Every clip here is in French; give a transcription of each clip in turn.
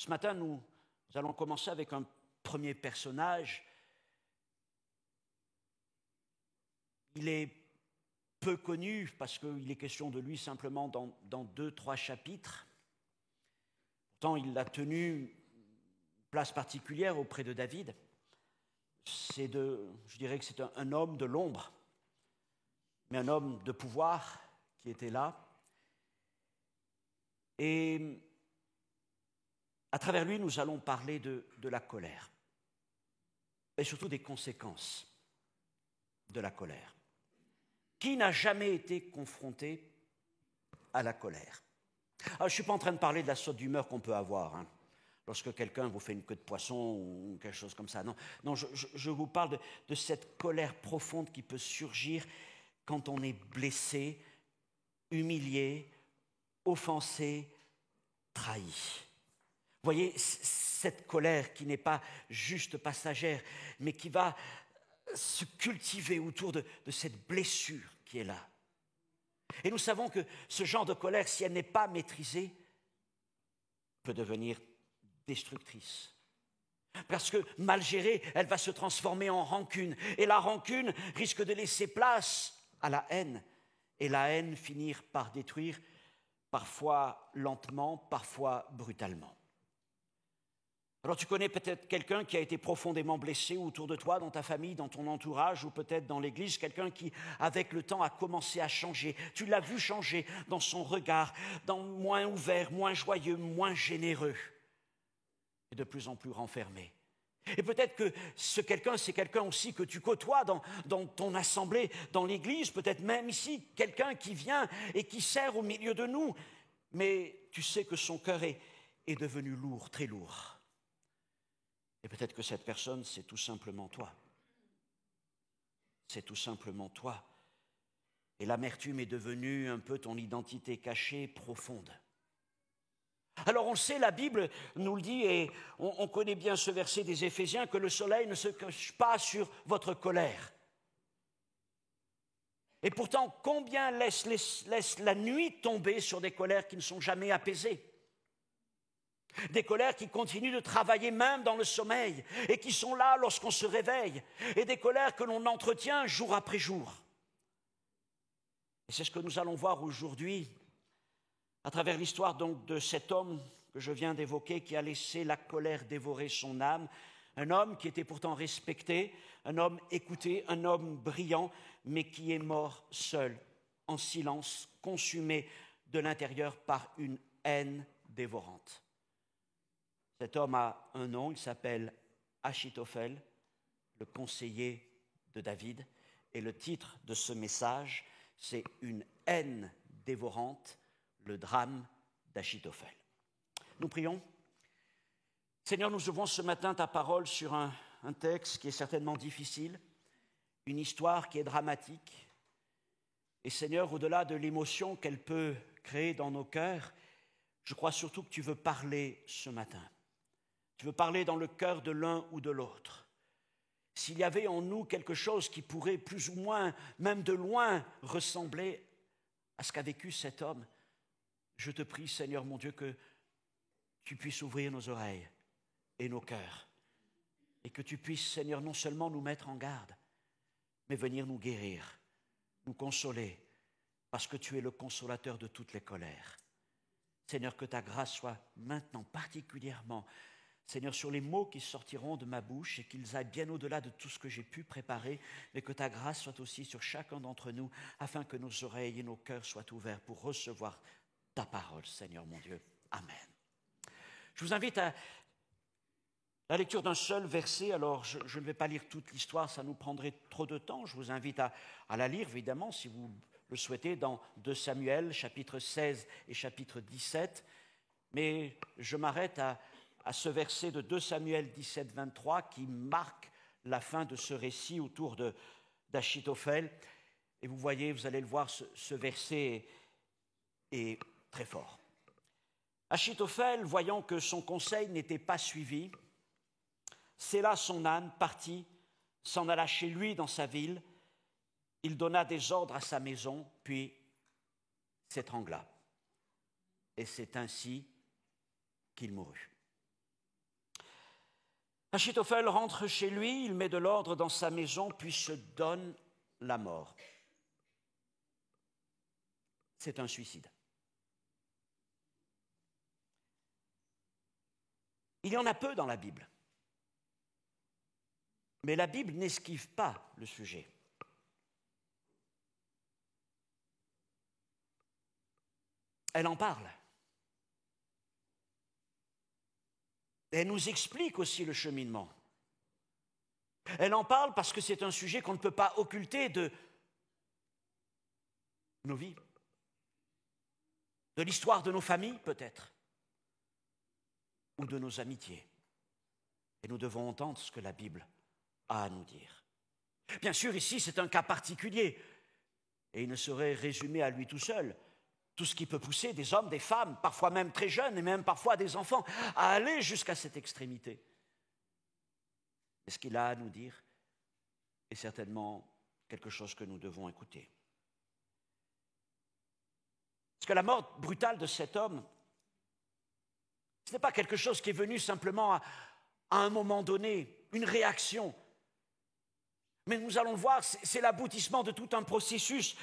Ce matin, nous allons commencer avec un premier personnage. Il est peu connu parce qu'il est question de lui simplement dans 2-3 chapitres. Pourtant, il a tenu une place particulière auprès de David. Je dirais que c'est un homme de l'ombre, mais un homme de pouvoir qui était là. Et à travers lui, nous allons parler de la colère et surtout des conséquences de la colère. Qui n'a jamais été confronté à la colère? Alors, je ne suis pas en train de parler de la saute d'humeur qu'on peut avoir, lorsque quelqu'un vous fait une queue de poisson ou quelque chose comme ça. Non, je vous parle de cette colère profonde qui peut surgir quand on est blessé, humilié, offensé, trahi. Vous voyez, cette colère qui n'est pas juste passagère, mais qui va se cultiver autour de cette blessure qui est là. Et nous savons que ce genre de colère, si elle n'est pas maîtrisée, peut devenir destructrice. Parce que mal gérée, elle va se transformer en rancune. Et la rancune risque de laisser place à la haine. Et la haine finir par détruire, parfois lentement, parfois brutalement. Alors tu connais peut-être quelqu'un qui a été profondément blessé autour de toi, dans ta famille, dans ton entourage, ou peut-être dans l'église, quelqu'un qui, avec le temps, a commencé à changer. Tu l'as vu changer dans son regard, moins ouvert, moins joyeux, moins généreux, et de plus en plus renfermé. Et peut-être que ce quelqu'un, c'est quelqu'un aussi que tu côtoies dans ton assemblée, dans l'église, peut-être même ici, quelqu'un qui vient et qui sert au milieu de nous, mais tu sais que son cœur est devenu lourd, très lourd. Et peut-être que cette personne, c'est tout simplement toi. C'est tout simplement toi. Et l'amertume est devenue un peu ton identité cachée, profonde. Alors on sait, la Bible nous le dit, et on connaît bien ce verset des Éphésiens, que le soleil ne se cache pas sur votre colère. Et pourtant, combien laisse la nuit tomber sur des colères qui ne sont jamais apaisées? Des colères qui continuent de travailler même dans le sommeil et qui sont là lorsqu'on se réveille. Et des colères que l'on entretient jour après jour. Et c'est ce que nous allons voir aujourd'hui à travers l'histoire donc de cet homme que je viens d'évoquer qui a laissé la colère dévorer son âme. Un homme qui était pourtant respecté, un homme écouté, un homme brillant, mais qui est mort seul, en silence, consumé de l'intérieur par une haine dévorante. Cet homme a un nom, il s'appelle Achitophel, le conseiller de David. Et le titre de ce message, c'est « Une haine dévorante, le drame d'Achitophel ». Nous prions. Seigneur, nous ouvrons ce matin ta parole sur un texte qui est certainement difficile, une histoire qui est dramatique. Et Seigneur, au-delà de l'émotion qu'elle peut créer dans nos cœurs, je crois surtout que tu veux parler ce matin. Tu veux parler dans le cœur de l'un ou de l'autre. S'il y avait en nous quelque chose qui pourrait plus ou moins, même de loin, ressembler à ce qu'a vécu cet homme, je te prie, Seigneur mon Dieu, que tu puisses ouvrir nos oreilles et nos cœurs. Et que tu puisses, Seigneur, non seulement nous mettre en garde, mais venir nous guérir, nous consoler, parce que tu es le consolateur de toutes les colères. Seigneur, que ta grâce soit maintenant particulièrement, Seigneur, sur les mots qui sortiront de ma bouche et qu'ils aillent bien au-delà de tout ce que j'ai pu préparer, mais que ta grâce soit aussi sur chacun d'entre nous, afin que nos oreilles et nos cœurs soient ouverts pour recevoir ta parole, Seigneur mon Dieu. Amen. Je vous invite à la lecture d'un seul verset. Alors, je ne vais pas lire toute l'histoire, ça nous prendrait trop de temps. Je vous invite à la lire, évidemment, si vous le souhaitez, dans 2 Samuel, chapitre 16 et chapitre 17. Mais je m'arrête à ce verset de 2 Samuel 17, 23 qui marque la fin de ce récit autour d'Achitophel. Et vous voyez, vous allez le voir, ce verset est très fort. Achitophel, voyant que son conseil n'était pas suivi, sella son âne, partit, s'en alla chez lui dans sa ville. Il donna des ordres à sa maison, puis s'étrangla. Et c'est ainsi qu'il mourut. Achitophel rentre chez lui, il met de l'ordre dans sa maison, puis se donne la mort. C'est un suicide. Il y en a peu dans la Bible. Mais la Bible n'esquive pas le sujet. Elle en parle. Elle nous explique aussi le cheminement. Elle en parle parce que c'est un sujet qu'on ne peut pas occulter de nos vies, de l'histoire de nos familles peut-être, ou de nos amitiés. Et nous devons entendre ce que la Bible a à nous dire. Bien sûr, ici, c'est un cas particulier, et il ne saurait résumer à lui tout seul tout ce qui peut pousser des hommes, des femmes, parfois même très jeunes, et même parfois des enfants, à aller jusqu'à cette extrémité. Et ce qu'il a à nous dire est certainement quelque chose que nous devons écouter. Parce que la mort brutale de cet homme, ce n'est pas quelque chose qui est venu simplement à un moment donné, une réaction. Mais nous allons le voir, c'est l'aboutissement de tout un processus,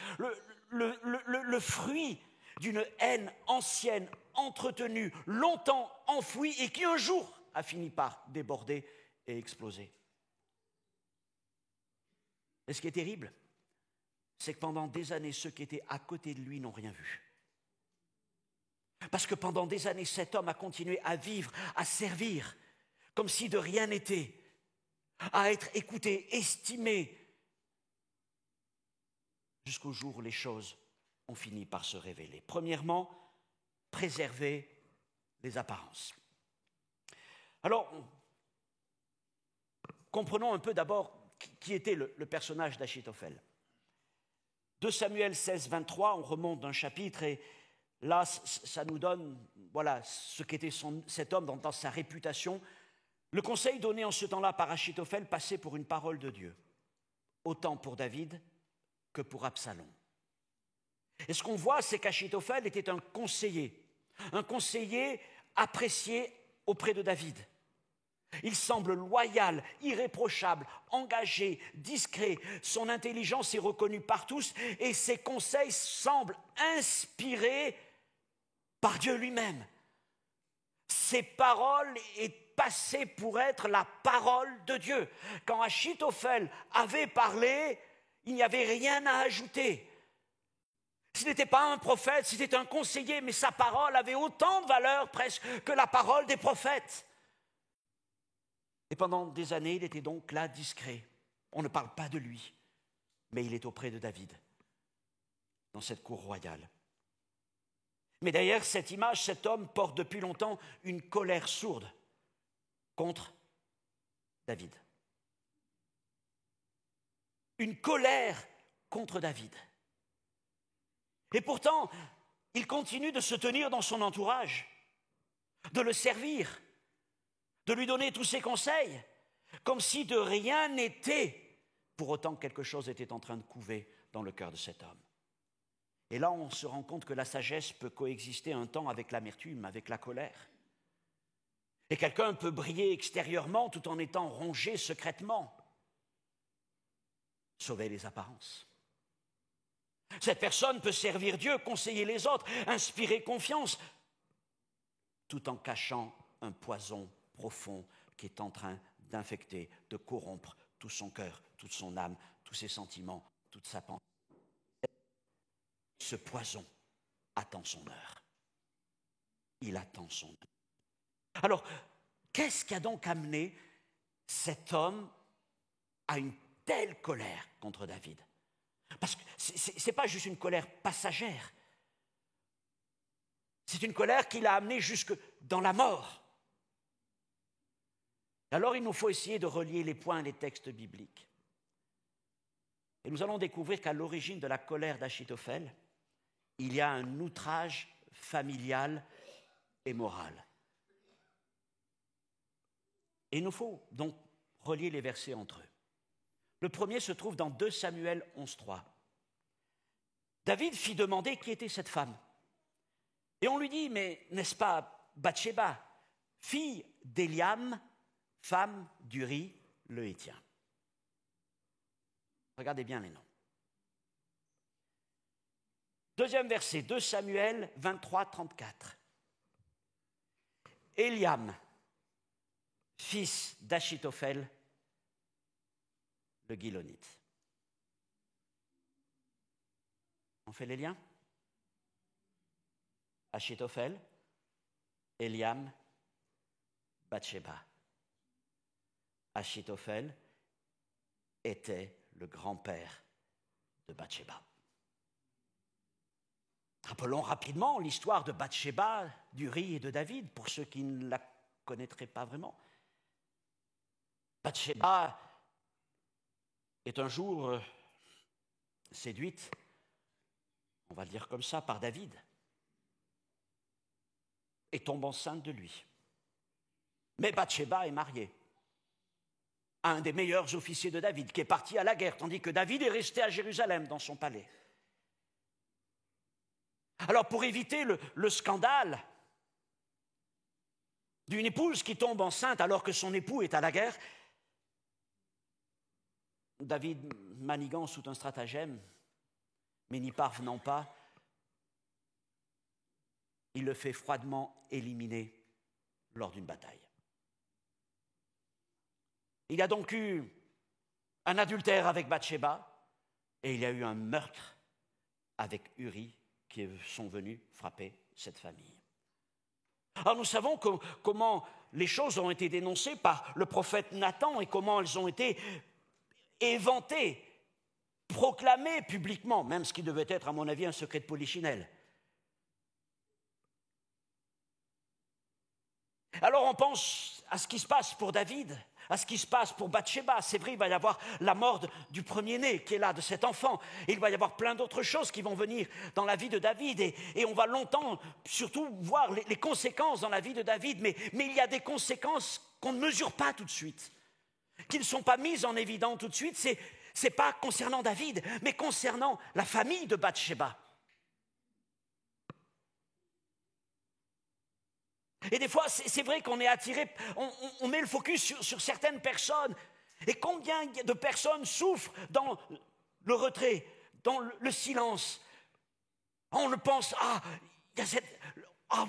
le fruit d'une haine ancienne, entretenue, longtemps enfouie et qui un jour a fini par déborder et exploser. Et ce qui est terrible, c'est que pendant des années, ceux qui étaient à côté de lui n'ont rien vu. Parce que pendant des années, cet homme a continué à vivre, à servir, comme si de rien n'était, à être écouté, estimé, jusqu'au jour où les choses ont fini par se révéler. Premièrement, préserver les apparences. Alors, comprenons un peu d'abord qui était le personnage d'Achitophel. 2 Samuel 16, 23, on remonte d'un chapitre et là, ça nous donne ce qu'était cet homme dans sa réputation. Le conseil donné en ce temps-là par Achitophel passait pour une parole de Dieu, autant pour David que pour Absalom. Et ce qu'on voit, c'est qu'Achitophel était un conseiller apprécié auprès de David. Il semble loyal, irréprochable, engagé, discret. Son intelligence est reconnue par tous et ses conseils semblent inspirés par Dieu lui-même. Ses paroles est passée pour être la parole de Dieu. Quand Achitophel avait parlé, il n'y avait rien à ajouter. Ce n'était pas un prophète, c'était un conseiller, mais sa parole avait autant de valeur presque que la parole des prophètes. Et pendant des années, il était donc là, discret. On ne parle pas de lui, mais il est auprès de David, dans cette cour royale. Mais derrière cette image, cet homme porte depuis longtemps une colère sourde contre David. Une colère contre David. Et pourtant, il continue de se tenir dans son entourage, de le servir, de lui donner tous ses conseils, comme si de rien n'était, pour autant que quelque chose était en train de couver dans le cœur de cet homme. Et là, on se rend compte que la sagesse peut coexister un temps avec l'amertume, avec la colère. Et quelqu'un peut briller extérieurement tout en étant rongé secrètement. Sauver les apparences. Cette personne peut servir Dieu, conseiller les autres, inspirer confiance, tout en cachant un poison profond qui est en train d'infecter, de corrompre tout son cœur, toute son âme, tous ses sentiments, toute sa pensée. Ce poison attend son heure. Il attend son heure. Alors, qu'est-ce qui a donc amené cet homme à une telle colère contre David? Parce que ce n'est pas juste une colère passagère. C'est une colère qui l'a amené jusque dans la mort. Alors il nous faut essayer de relier les points des textes bibliques. Et nous allons découvrir qu'à l'origine de la colère d'Achitophel, il y a un outrage familial et moral. Et il nous faut donc relier les versets entre eux. Le premier se trouve dans 2 Samuel 11.3. David fit demander qui était cette femme. Et on lui dit, mais n'est-ce pas Bathsheba, fille d'Éliam, femme d'Uri le Héthien. Regardez bien les noms. Deuxième verset, 2 Samuel 23, 34. Éliam, fils d'Achitophel, le Gilonite. On fait les liens? Achitophel, Éliam, Bathsheba. Achitophel était le grand-père de Bathsheba. Rappelons rapidement l'histoire de Bathsheba, d'Uri et de David, pour ceux qui ne la connaîtraient pas vraiment. Bathsheba est un jour séduite, on va le dire comme ça, par David, et tombe enceinte de lui. Mais Bathsheba est mariée à un des meilleurs officiers de David, qui est parti à la guerre, tandis que David est resté à Jérusalem, dans son palais. Alors, pour éviter le scandale d'une épouse qui tombe enceinte alors que son époux est à la guerre, David, manigance tout un stratagème, mais n'y parvenant pas, il le fait froidement éliminer lors d'une bataille. Il y a donc eu un adultère avec Bathsheba et il y a eu un meurtre avec Uri qui sont venus frapper cette famille. Alors nous savons comment les choses ont été dénoncées par le prophète Nathan et comment elles ont été éventées, proclamées publiquement, même ce qui devait être, à mon avis, un secret de polichinelle. Alors on pense à ce qui se passe pour David, à ce qui se passe pour Bathsheba. C'est vrai, il va y avoir la mort du premier-né qui est là, de cet enfant. Et il va y avoir plein d'autres choses qui vont venir dans la vie de David. Et on va longtemps, surtout, voir les conséquences dans la vie de David. Mais il y a des conséquences qu'on ne mesure pas tout de suite, qui ne sont pas mises en évidence tout de suite. C'est pas concernant David, mais concernant la famille de Bathsheba. Et des fois, c'est vrai qu'on est attiré, on met le focus sur certaines personnes. Et combien de personnes souffrent dans le retrait, dans le silence? On pense, il y a cette...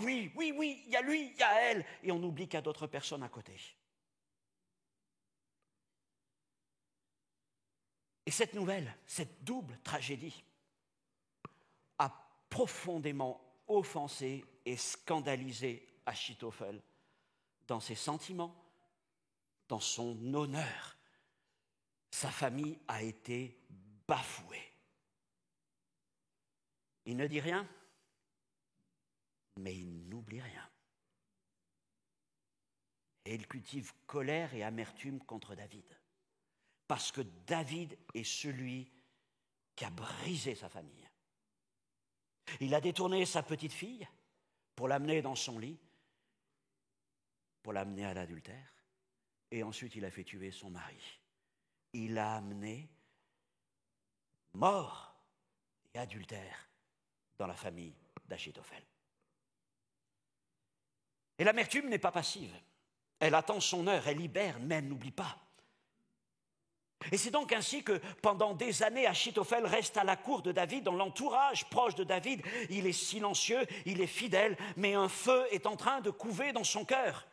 oui, il y a lui, il y a elle. Et on oublie qu'il y a d'autres personnes à côté. Et cette nouvelle, cette double tragédie, a profondément offensé et scandalisé Achitophel dans ses sentiments, dans son honneur. Sa famille a été bafouée. Il ne dit rien, mais il n'oublie rien. Et il cultive colère et amertume contre David, parce que David est celui qui a brisé sa famille. Il a détourné sa petite fille pour l'amener dans son lit, pour l'amener à l'adultère, et ensuite il a fait tuer son mari. Il a amené mort et adultère dans la famille d'Achitophel. Et l'amertume n'est pas passive. Elle attend son heure, elle hiberne, mais elle n'oublie pas. Et c'est donc ainsi que pendant des années, Achitophel reste à la cour de David, dans l'entourage proche de David. Il est silencieux, il est fidèle, mais un feu est en train de couver dans son cœur.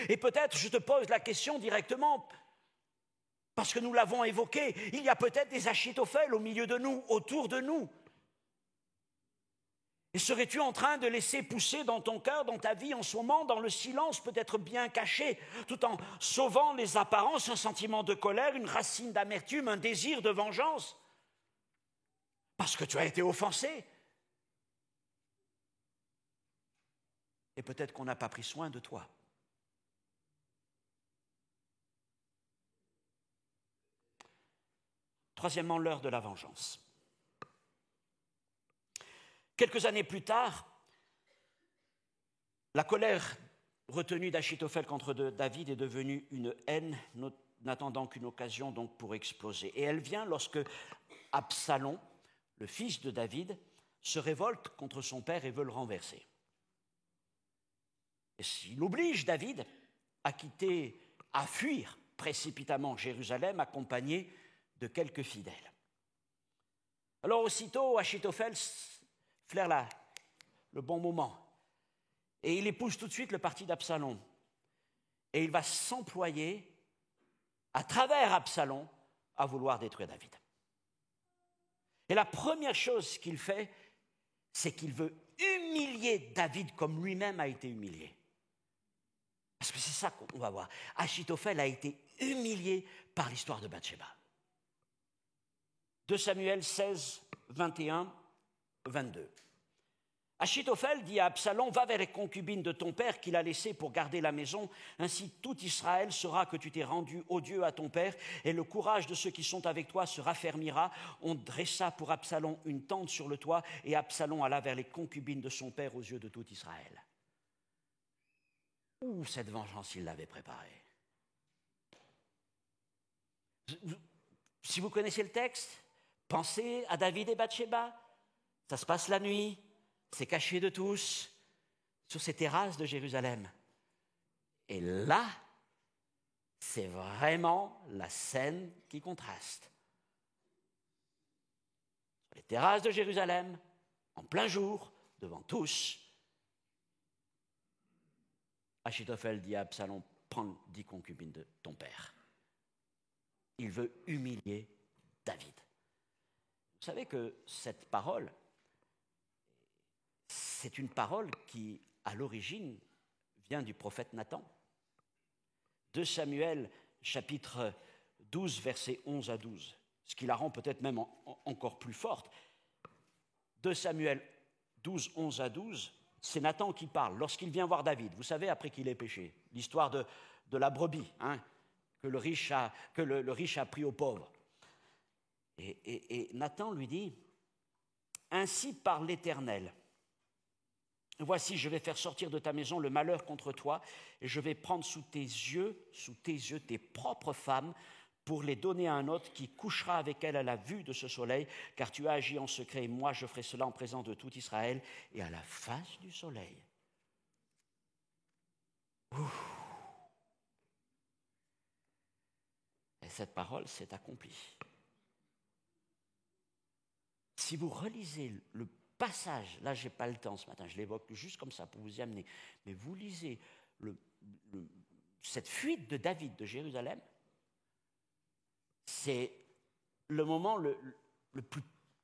Et peut-être, je te pose la question directement, parce que nous l'avons évoqué, il y a peut-être des Achitophel au milieu de nous, autour de nous. Et serais-tu en train de laisser pousser dans ton cœur, dans ta vie en ce moment, dans le silence peut-être bien caché, tout en sauvant les apparences, un sentiment de colère, une racine d'amertume, un désir de vengeance, parce que tu as été offensé? Et peut-être qu'on n'a pas pris soin de toi. Troisièmement, l'heure de la vengeance. Quelques années plus tard, la colère retenue d'Achitophel contre David est devenue une haine, n'attendant qu'une occasion donc pour exploser. Et elle vient lorsque Absalom, le fils de David, se révolte contre son père et veut le renverser. Et il oblige David à quitter à fuir précipitamment Jérusalem, accompagné de quelques fidèles. Alors aussitôt, Achitophel flaire le bon moment, et il épouse tout de suite le parti d'Absalom. Et il va s'employer, à travers Absalom, à vouloir détruire David. Et la première chose qu'il fait, c'est qu'il veut humilier David comme lui-même a été humilié. Parce que c'est ça qu'on va voir. Achitophel a été humilié par l'histoire de Bathsheba. 2 Samuel 16, 21, 22. Achitophel dit à Absalom, va vers les concubines de ton père qu'il a laissées pour garder la maison. Ainsi tout Israël saura que tu t'es rendu odieux à ton père et le courage de ceux qui sont avec toi se raffermira. On dressa pour Absalom une tente sur le toit et Absalom alla vers les concubines de son père aux yeux de tout Israël. Ouh, cette vengeance, il l'avait préparée. Si vous connaissez le texte, pensez à David et Bathsheba. Ça se passe la nuit. C'est caché de tous, sur ces terrasses de Jérusalem. Et là, c'est vraiment la scène qui contraste. Sur les terrasses de Jérusalem, en plein jour, devant tous, Achitophel dit à Absalom, prends 10 concubines de ton père. Il veut humilier David. Vous savez que cette parole, c'est une parole qui, à l'origine, vient du prophète Nathan. 2 Samuel, chapitre 12, versets 11 à 12, ce qui la rend peut-être même encore plus forte. 2 Samuel 12, 11 à 12, c'est Nathan qui parle lorsqu'il vient voir David. Vous savez, après qu'il ait péché, l'histoire de la brebis que le riche a pris au pauvre. Et Nathan lui dit, « Ainsi parle l'Éternel. Voici, je vais faire sortir de ta maison le malheur contre toi, et je vais prendre sous tes yeux tes propres femmes, pour les donner à un autre qui couchera avec elle à la vue de ce soleil, car tu as agi en secret, et moi je ferai cela en présence de tout Israël, et à la face du soleil. » Ouf. Et cette parole s'est accomplie. Si vous relisez le passage, là je n'ai pas le temps ce matin, je l'évoque juste comme ça pour vous y amener, mais vous lisez cette fuite de David de Jérusalem, c'est le moment le plus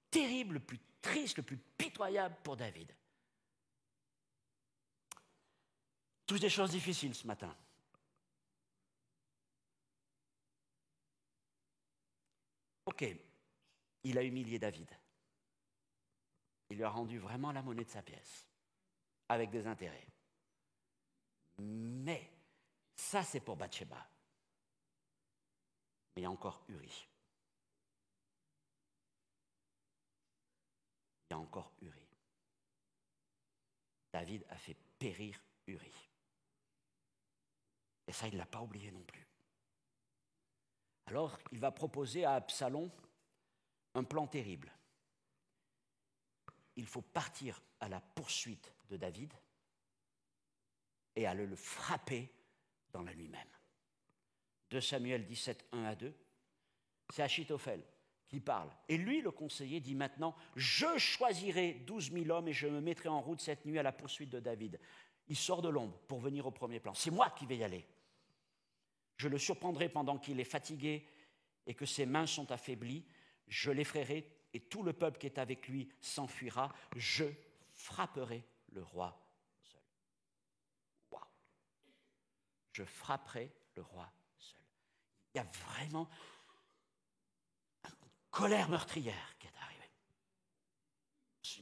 terrible, le plus triste, le plus pitoyable pour David. Toutes des choses difficiles ce matin. Ok, il a humilié David. Il lui a rendu vraiment la monnaie de sa pièce, avec des intérêts. Mais, ça c'est pour Bathsheba. Mais il y a encore Uri. Il y a encore Uri. David a fait périr Uri. Et ça, il ne l'a pas oublié non plus. Alors, il va proposer à Absalom un plan terrible. Il faut partir à la poursuite de David et aller le frapper dans la nuit même. 2 Samuel 17, 1 à 2, c'est Achitophel qui parle. Et lui, le conseiller, dit maintenant, « Je choisirai 12 000 hommes et je me mettrai en route cette nuit à la poursuite de David. » Il sort de l'ombre pour venir au premier plan. C'est moi qui vais y aller. Je le surprendrai pendant qu'il est fatigué et que ses mains sont affaiblies. Je l'effraierai et tout le peuple qui est avec lui s'enfuira. Je frapperai le roi seul. Waouh! Je frapperai le roi seul. Il y a vraiment une colère meurtrière qui est arrivée.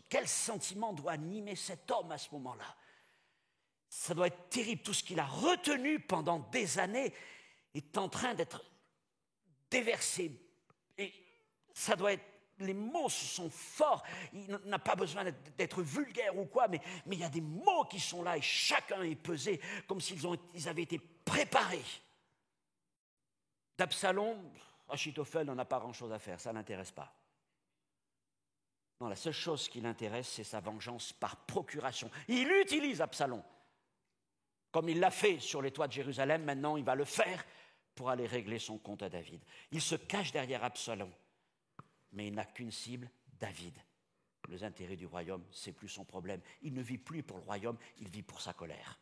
Quel sentiment doit animer cet homme à ce moment-là? Ça doit être terrible. Tout ce qu'il a retenu pendant des années est en train d'être déversé. Et ça doit être, les mots sont forts. Il n'a pas besoin d'être vulgaire ou quoi, mais il y a des mots qui sont là et chacun est pesé comme s'ils avaient été préparés. D'Absalom, Achitophel n'en a pas grand-chose à faire, ça ne l'intéresse pas. Non, la seule chose qui l'intéresse, c'est sa vengeance par procuration. Il utilise Absalom Comme il l'a fait sur les toits de Jérusalem, maintenant il va le faire pour aller régler son compte à David. Il se cache derrière Absalom, mais il n'a qu'une cible, David. Les intérêts du royaume, ce n'est plus son problème. Il ne vit plus pour le royaume, il vit pour sa colère.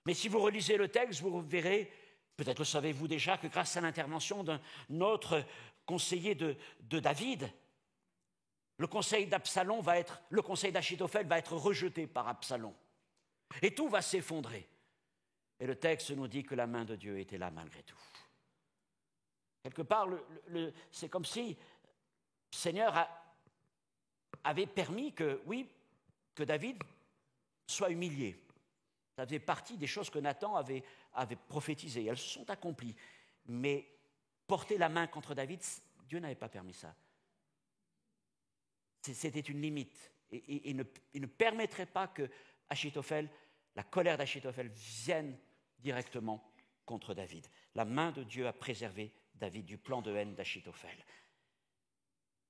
Mais si vous relisez le texte, vous verrez, peut-être le savez-vous déjà, que grâce à l'intervention d'un autre conseiller de David, le conseil d'Achitophel va être rejeté par Absalom. Et tout va s'effondrer. Et le texte nous dit que la main de Dieu était là malgré tout. Quelque part, c'est comme si le Seigneur avait permis que David soit humilié. Ça faisait partie des choses que Nathan avait prophétisées. Elles se sont accomplies. Mais porter la main contre David, Dieu n'avait pas permis ça. C'était une limite. Et il ne permettrait pas que la colère d'Achitophel vienne directement contre David. La main de Dieu a préservé David du plan de haine d'Achitophel.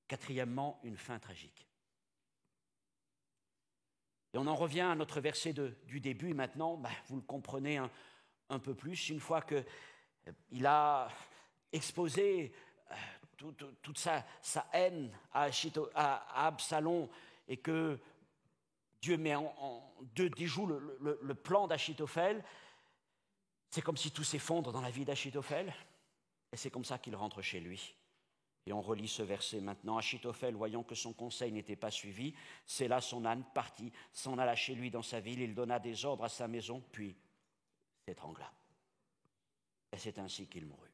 Quatrièmement, une fin tragique. Et on en revient à notre verset du début maintenant. Vous le comprenez un peu plus. Une fois qu'il a exposé toute sa haine à Absalom et que Dieu met déjoue le plan d'Achitophel, c'est comme si tout s'effondre dans la vie d'Achitophel. Et c'est comme ça qu'il rentre chez lui. Et on relit ce verset maintenant. Achitophel, voyant que son conseil n'était pas suivi, sella son âne, partit, s'en alla chez lui dans sa ville, il donna des ordres à sa maison, puis s'étrangla. Et c'est ainsi qu'il mourut.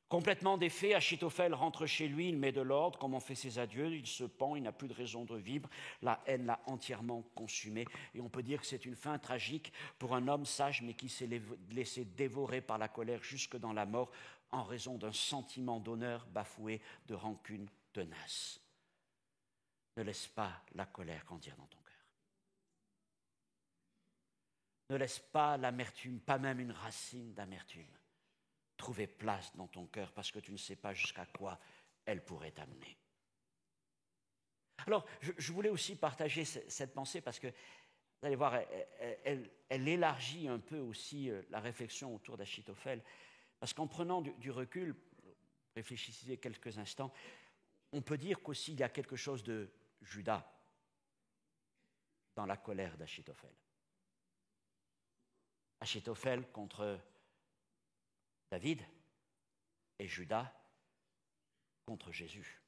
Complètement défait, Achitophel rentre chez lui, il met de l'ordre, comme on fait ses adieux, il se pend, il n'a plus de raison de vivre, la haine l'a entièrement consumé. Et on peut dire que c'est une fin tragique pour un homme sage, mais qui s'est laissé dévorer par la colère jusque dans la mort, en raison d'un sentiment d'honneur bafoué, de rancune tenace. Ne laisse pas la colère grandir dans ton cœur. Ne laisse pas l'amertume, pas même une racine d'amertume, trouver place dans ton cœur parce que tu ne sais pas jusqu'à quoi elle pourrait t'amener. Alors, je voulais aussi partager cette pensée parce que, vous allez voir, elle élargit un peu aussi la réflexion autour d'Achitophel. Parce qu'en prenant du recul, réfléchissez quelques instants, on peut dire qu'aussi il y a quelque chose de Judas dans la colère d'Achitophel. Achitophel contre David et Judas contre Jésus.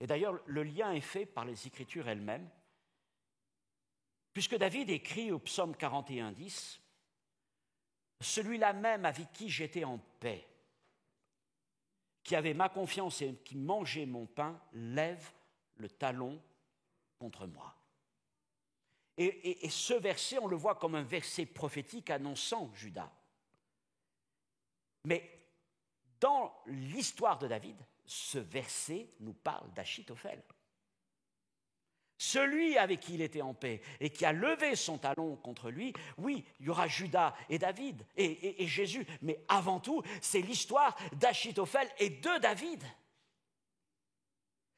Et d'ailleurs, le lien est fait par les Écritures elles-mêmes, puisque David écrit au psaume 41:10, « Celui-là même avec qui j'étais en paix, qui avait ma confiance et qui mangeait mon pain, lève le talon contre moi. » Et ce verset, on le voit comme un verset prophétique annonçant Judas. Mais dans l'histoire de David, ce verset nous parle d'Achitophel. Celui avec qui il était en paix et qui a levé son talon contre lui, oui, il y aura Judas et David et Jésus, mais avant tout, c'est l'histoire d'Achitophel et de David.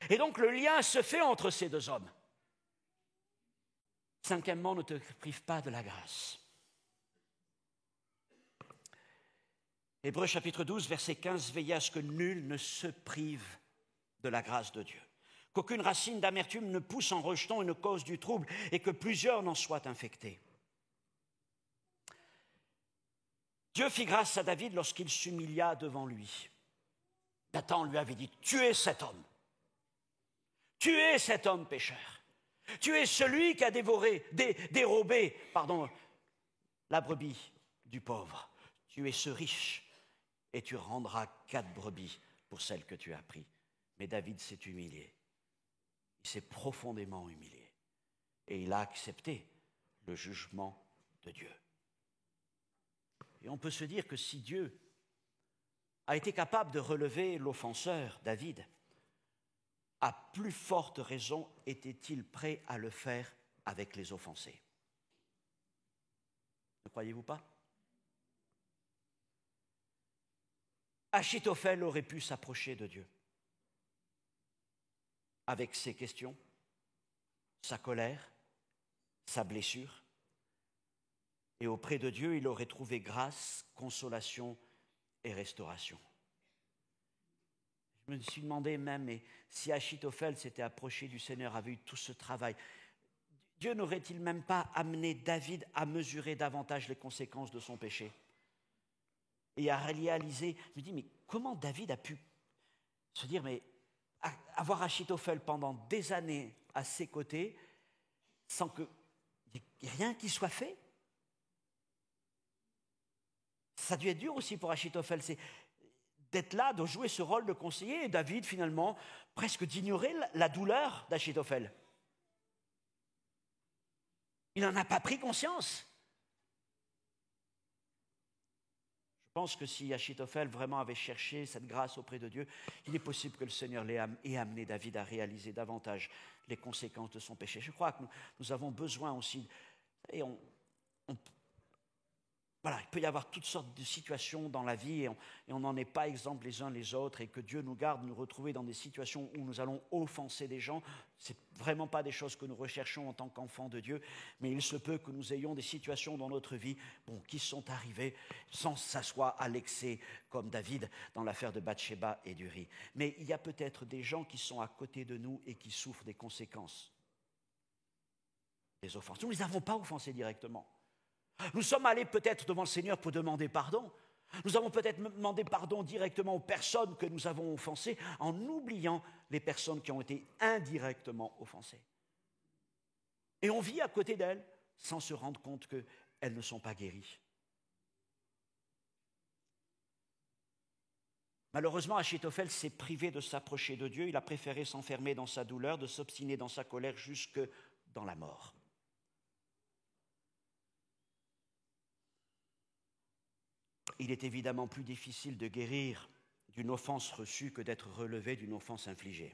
Et donc le lien se fait entre ces deux hommes. Cinquièmement, ne te prive pas de la grâce. Hébreux chapitre 12, verset 15, veillez à ce que nul ne se prive de la grâce de Dieu. Qu'aucune racine d'amertume ne pousse en rejetant une cause du trouble et que plusieurs n'en soient infectés. Dieu fit grâce à David lorsqu'il s'humilia devant lui. Nathan lui avait dit, tuez cet homme. Tuez cet homme pécheur. Tu es celui qui a dérobé la brebis du pauvre. Tu es ce riche et tu rendras 4 brebis pour celles que tu as prises. Mais David s'est humilié. Il s'est profondément humilié. Et il a accepté le jugement de Dieu. Et on peut se dire que si Dieu a été capable de relever l'offenseur, David, à plus forte raison était-il prêt à le faire avec les offensés. Ne croyez-vous pas? Achitophel aurait pu s'approcher de Dieu avec ses questions, sa colère, sa blessure. Et auprès de Dieu, il aurait trouvé grâce, consolation et restauration. Je me suis demandé même, mais si Achitophel s'était approché du Seigneur, avait eu tout ce travail, Dieu n'aurait-il même pas amené David à mesurer davantage les conséquences de son péché et à réaliser, je me dis, mais comment David a pu se dire, mais avoir Achitophel pendant des années à ses côtés sans qu'il n'y ait rien qui soit fait? Ça a dû être dur aussi pour Achitophel, c'est d'être là, de jouer ce rôle de conseiller, et David finalement presque d'ignorer la douleur d'Achitophel. Il n'en a pas pris conscience. Je pense que si Achitophel vraiment avait cherché cette grâce auprès de Dieu, il est possible que le Seigneur ait amené David à réaliser davantage les conséquences de son péché. Je crois que nous avons besoin aussi, et voilà, il peut y avoir toutes sortes de situations dans la vie et on n'en est pas exempts les uns les autres, et que Dieu nous garde de nous retrouver dans des situations où nous allons offenser des gens. Ce n'est vraiment pas des choses que nous recherchons en tant qu'enfants de Dieu, mais il se peut que nous ayons des situations dans notre vie qui sont arrivées sans que ça soit à l'excès, comme David dans l'affaire de Bathsheba et d'Uri. Mais il y a peut-être des gens qui sont à côté de nous et qui souffrent des conséquences des offenses. Nous ne les avons pas offensés directement. Nous sommes allés peut-être devant le Seigneur pour demander pardon. Nous avons peut-être demandé pardon directement aux personnes que nous avons offensées en oubliant les personnes qui ont été indirectement offensées. Et on vit à côté d'elles sans se rendre compte qu'elles ne sont pas guéries. Malheureusement, Achitophel s'est privé de s'approcher de Dieu. Il a préféré s'enfermer dans sa douleur, de s'obstiner dans sa colère jusque dans la mort. Il est évidemment plus difficile de guérir d'une offense reçue que d'être relevé d'une offense infligée.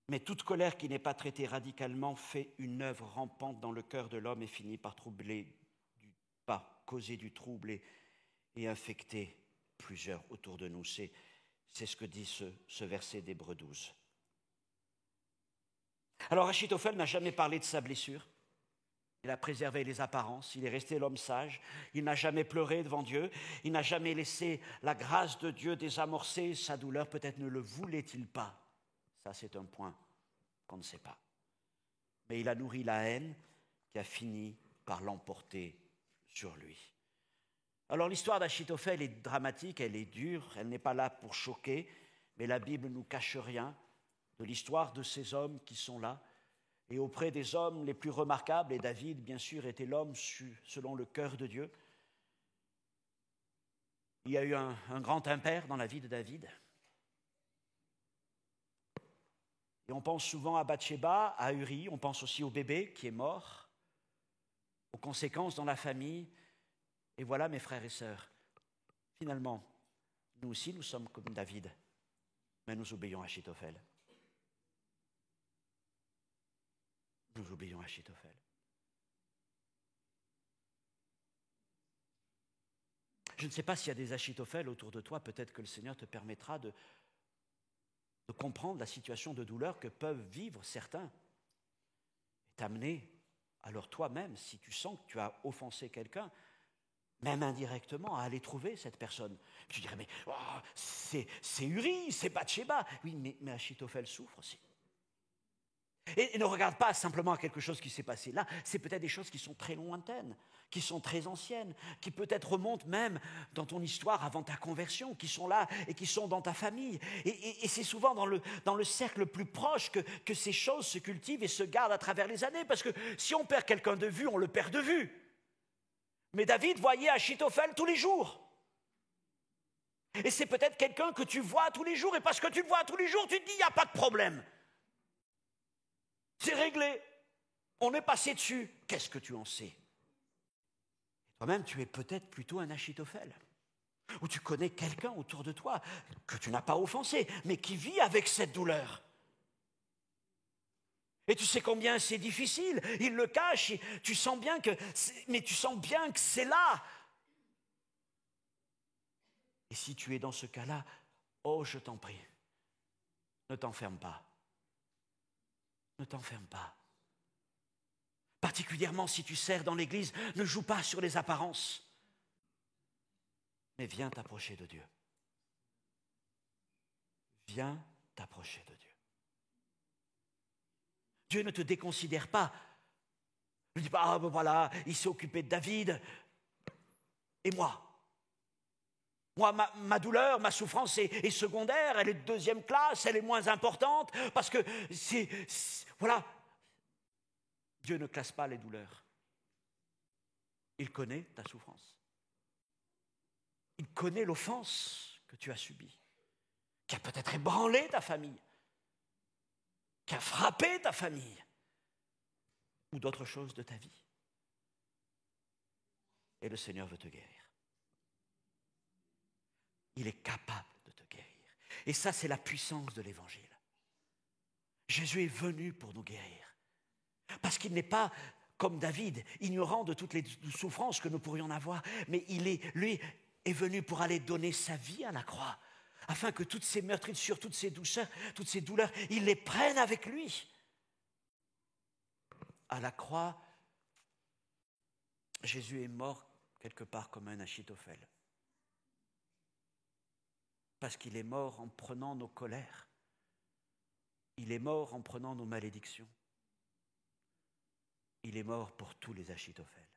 Mais toute colère qui n'est pas traitée radicalement fait une œuvre rampante dans le cœur de l'homme et finit par causer du trouble et infecter plusieurs autour de nous. C'est ce que dit ce verset d'Hébreux 12. Alors Achitophel n'a jamais parlé de sa blessure. Il a préservé les apparences, il est resté l'homme sage, il n'a jamais pleuré devant Dieu, il n'a jamais laissé la grâce de Dieu désamorcer sa douleur, peut-être ne le voulait-il pas. Ça, c'est un point qu'on ne sait pas. Mais il a nourri la haine qui a fini par l'emporter sur lui. Alors l'histoire d'Achitophel est dramatique, elle est dure, elle n'est pas là pour choquer, mais la Bible ne nous cache rien de l'histoire de ces hommes qui sont là. Et auprès des hommes les plus remarquables, et David, bien sûr, était l'homme selon le cœur de Dieu. Il y a eu un grand impair dans la vie de David. Et on pense souvent à Bathsheba, à Uri, on pense aussi au bébé qui est mort, aux conséquences dans la famille. Et voilà, mes frères et sœurs, finalement, nous aussi, nous sommes comme David, mais nous obéissons à Achitophel. Nous oublions Achitophel. Je ne sais pas s'il y a des Achitophel autour de toi, peut-être que le Seigneur te permettra de comprendre la situation de douleur que peuvent vivre certains et t'amener, alors toi-même, si tu sens que tu as offensé quelqu'un, même indirectement, à aller trouver cette personne. Tu dirais, mais c'est Uri, c'est Bathsheba. Oui, mais Achitophel souffre aussi. Et ne regarde pas simplement à quelque chose qui s'est passé là, c'est peut-être des choses qui sont très lointaines, qui sont très anciennes, qui peut-être remontent même dans ton histoire avant ta conversion, qui sont là et qui sont dans ta famille. Et c'est souvent dans le cercle le plus proche que ces choses se cultivent et se gardent à travers les années, parce que si on perd quelqu'un de vue, on le perd de vue. Mais David voyait Achitophel tous les jours. Et c'est peut-être quelqu'un que tu vois tous les jours, et parce que tu le vois tous les jours, tu te dis, il n'y a pas de problème. C'est réglé. On est passé dessus. Qu'est-ce que tu en sais? Toi-même, tu es peut-être plutôt un Achitophel. Ou tu connais quelqu'un autour de toi que tu n'as pas offensé, mais qui vit avec cette douleur. Et tu sais combien c'est difficile. Il le cache. Tu sens bien que c'est là. Et si tu es dans ce cas-là, oh, je t'en prie, Ne t'enferme pas. Ne t'enferme pas. Particulièrement si tu sers dans l'Église, ne joue pas sur les apparences. Mais viens t'approcher de Dieu. Viens t'approcher de Dieu. Dieu ne te déconsidère pas. Ne dis pas, ah ben voilà, il s'est occupé de David. Et moi? Moi, ma douleur, ma souffrance est secondaire, elle est de deuxième classe, elle est moins importante, parce que voilà. Dieu ne classe pas les douleurs. Il connaît ta souffrance. Il connaît l'offense que tu as subie, qui a peut-être ébranlé ta famille, qui a frappé ta famille, ou d'autres choses de ta vie. Et le Seigneur veut te guérir. Il est capable de te guérir. Et ça, c'est la puissance de l'Évangile. Jésus est venu pour nous guérir. Parce qu'il n'est pas, comme David, ignorant de toutes les souffrances que nous pourrions avoir, mais lui est venu pour aller donner sa vie à la croix, afin que toutes ces meurtrissures, toutes ces douceurs, toutes ces douleurs, il les prenne avec lui. À la croix, Jésus est mort quelque part comme un Achitophel. Parce qu'il est mort en prenant nos colères. Il est mort en prenant nos malédictions. Il est mort pour tous les Achitophels.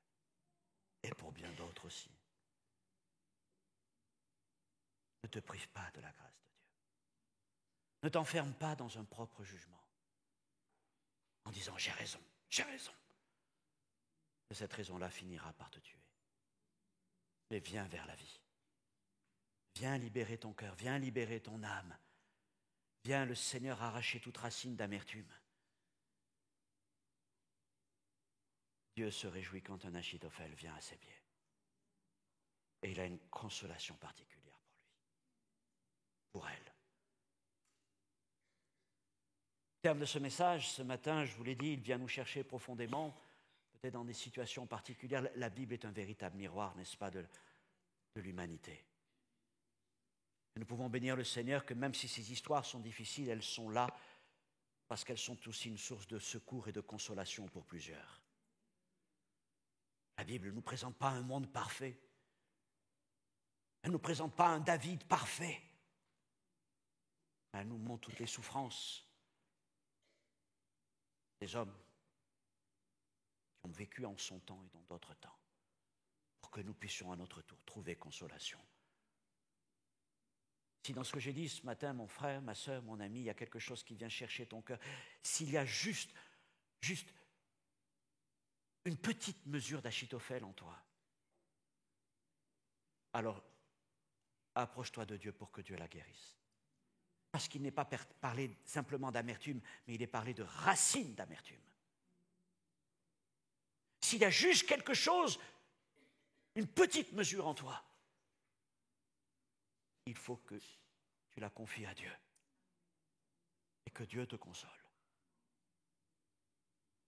Et pour bien d'autres aussi. Ne te prive pas de la grâce de Dieu. Ne t'enferme pas dans un propre jugement. En disant, j'ai raison. Et cette raison-là finira par te tuer. Mais viens vers la vie. Viens libérer ton cœur, viens libérer ton âme. Viens, le Seigneur, arracher toute racine d'amertume. Dieu se réjouit quand un Achitophel vient à ses pieds. Et il a une consolation particulière pour lui, pour elle. Au terme de ce message, ce matin, je vous l'ai dit, il vient nous chercher profondément, peut-être dans des situations particulières. La Bible est un véritable miroir, n'est-ce pas, de l'humanité. Et nous pouvons bénir le Seigneur que même si ces histoires sont difficiles, elles sont là parce qu'elles sont aussi une source de secours et de consolation pour plusieurs. La Bible ne nous présente pas un monde parfait. Elle ne nous présente pas un David parfait. Elle nous montre toutes les souffrances des hommes qui ont vécu en son temps et dans d'autres temps, pour que nous puissions à notre tour trouver consolation. Si dans ce que j'ai dit ce matin, mon frère, ma sœur, mon ami, il y a quelque chose qui vient chercher ton cœur, s'il y a juste une petite mesure d'Achitophel en toi, alors approche-toi de Dieu pour que Dieu la guérisse. Parce qu'il n'est pas parlé simplement d'amertume, mais il est parlé de racine d'amertume. S'il y a juste quelque chose, une petite mesure en toi, il faut que tu la confies à Dieu et que Dieu te console.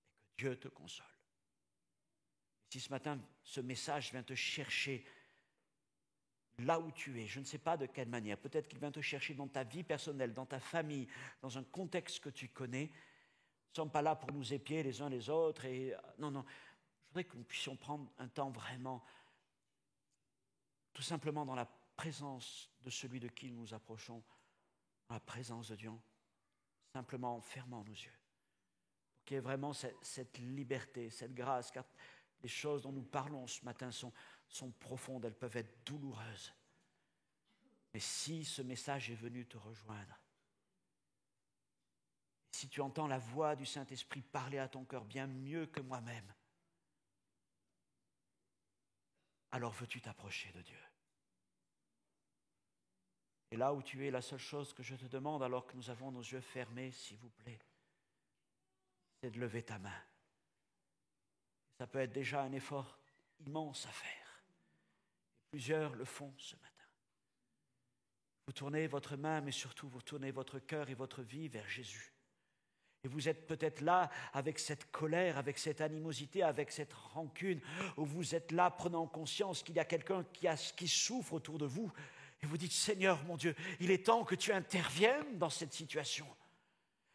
Et que Dieu te console. Si ce matin, ce message vient te chercher là où tu es, je ne sais pas de quelle manière, peut-être qu'il vient te chercher dans ta vie personnelle, dans ta famille, dans un contexte que tu connais. Nous ne sommes pas là pour nous épier les uns les autres. Non, je voudrais que nous puissions prendre un temps vraiment, tout simplement dans la présence de celui de qui nous nous approchons, dans la présence de Dieu, simplement en fermant nos yeux. Pour qu'il y ait vraiment cette liberté, cette grâce, car les choses dont nous parlons ce matin sont profondes, elles peuvent être douloureuses. Mais si ce message est venu te rejoindre, si tu entends la voix du Saint-Esprit parler à ton cœur bien mieux que moi-même, alors veux-tu t'approcher de Dieu? Et là où tu es, la seule chose que je te demande, alors que nous avons nos yeux fermés, s'il vous plaît, c'est de lever ta main. Ça peut être déjà un effort immense à faire. Et plusieurs le font ce matin. Vous tournez votre main, mais surtout vous tournez votre cœur et votre vie vers Jésus. Et vous êtes peut-être là avec cette colère, avec cette animosité, avec cette rancune, où vous êtes là prenant conscience qu'il y a quelqu'un qui souffre autour de vous. Et vous dites, Seigneur mon Dieu, il est temps que tu interviennes dans cette situation.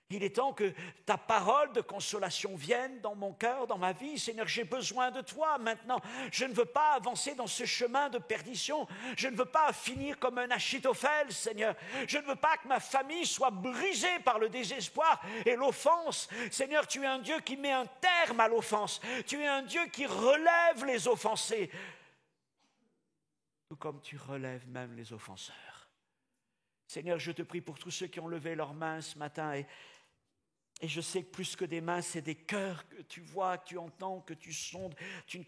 Il est temps que ta parole de consolation vienne dans mon cœur, dans ma vie. Seigneur, j'ai besoin de toi maintenant. Je ne veux pas avancer dans ce chemin de perdition. Je ne veux pas finir comme un Achitophel, Seigneur. Je ne veux pas que ma famille soit brisée par le désespoir et l'offense. Seigneur, tu es un Dieu qui met un terme à l'offense. Tu es un Dieu qui relève les offensés, tout comme tu relèves même les offenseurs. Seigneur, je te prie pour tous ceux qui ont levé leurs mains ce matin et je sais que plus que des mains, c'est des cœurs que tu vois, que tu entends, que tu sondes. Tu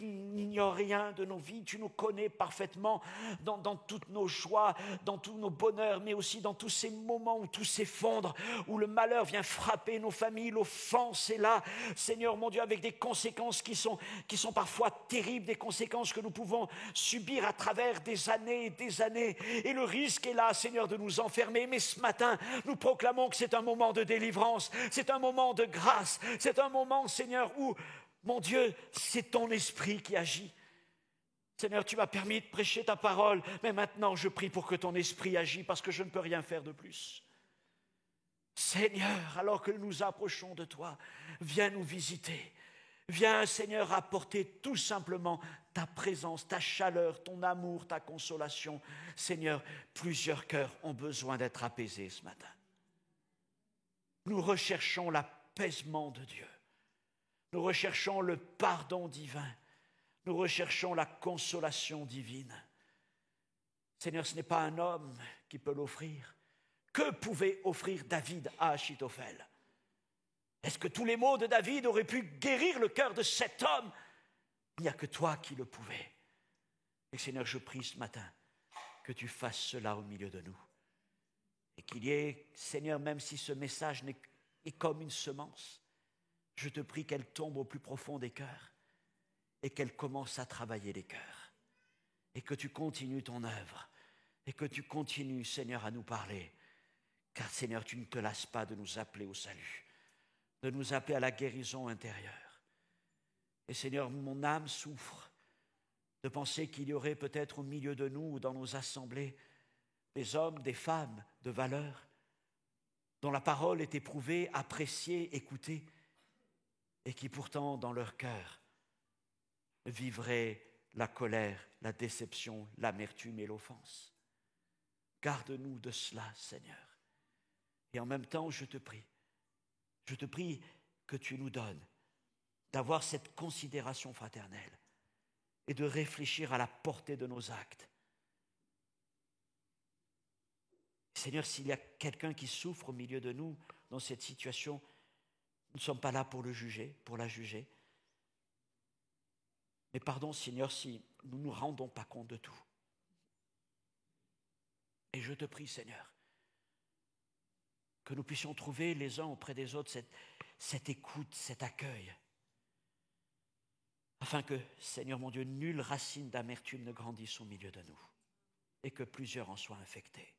n'ignores rien de nos vies, tu nous connais parfaitement dans toutes nos joies, dans tous nos bonheurs, mais aussi dans tous ces moments où tout s'effondre, où le malheur vient frapper nos familles, l'offense est là. Seigneur mon Dieu, avec des conséquences qui sont parfois terribles, des conséquences que nous pouvons subir à travers des années et des années. Et le risque est là, Seigneur, de nous enfermer. Mais ce matin, nous proclamons que c'est un moment de délivrance. C'est un moment de grâce, c'est un moment, Seigneur, où, mon Dieu, c'est ton esprit qui agit. Seigneur, tu m'as permis de prêcher ta parole, mais maintenant je prie pour que ton esprit agisse parce que je ne peux rien faire de plus. Seigneur, alors que nous nous approchons de toi, viens nous visiter. Viens, Seigneur, apporter tout simplement ta présence, ta chaleur, ton amour, ta consolation. Seigneur, plusieurs cœurs ont besoin d'être apaisés ce matin. Nous recherchons l'apaisement de Dieu. Nous recherchons le pardon divin. Nous recherchons la consolation divine. Seigneur, ce n'est pas un homme qui peut l'offrir. Que pouvait offrir David à Achitophel? Est-ce que tous les mots de David auraient pu guérir le cœur de cet homme? Il n'y a que toi qui le pouvais. Et Seigneur, je prie ce matin que tu fasses cela au milieu de nous. Et qu'il y ait, Seigneur, même si ce message est comme une semence, je te prie qu'elle tombe au plus profond des cœurs et qu'elle commence à travailler les cœurs. Et que tu continues ton œuvre et que tu continues, Seigneur, à nous parler. Car, Seigneur, tu ne te lasses pas de nous appeler au salut, de nous appeler à la guérison intérieure. Et, Seigneur, mon âme souffre de penser qu'il y aurait peut-être au milieu de nous ou dans nos assemblées des hommes, des femmes de valeur, dont la parole est éprouvée, appréciée, écoutée, et qui pourtant, dans leur cœur, vivraient la colère, la déception, l'amertume et l'offense. Garde-nous de cela, Seigneur. Et en même temps, je te prie que tu nous donnes d'avoir cette considération fraternelle et de réfléchir à la portée de nos actes. Seigneur, s'il y a quelqu'un qui souffre au milieu de nous dans cette situation, nous ne sommes pas là pour le juger, pour la juger. Mais pardon, Seigneur, si nous ne nous rendons pas compte de tout. Et je te prie, Seigneur, que nous puissions trouver les uns auprès des autres cette écoute, cet accueil, afin que, Seigneur mon Dieu, nulle racine d'amertume ne grandisse au milieu de nous et que plusieurs en soient infectés.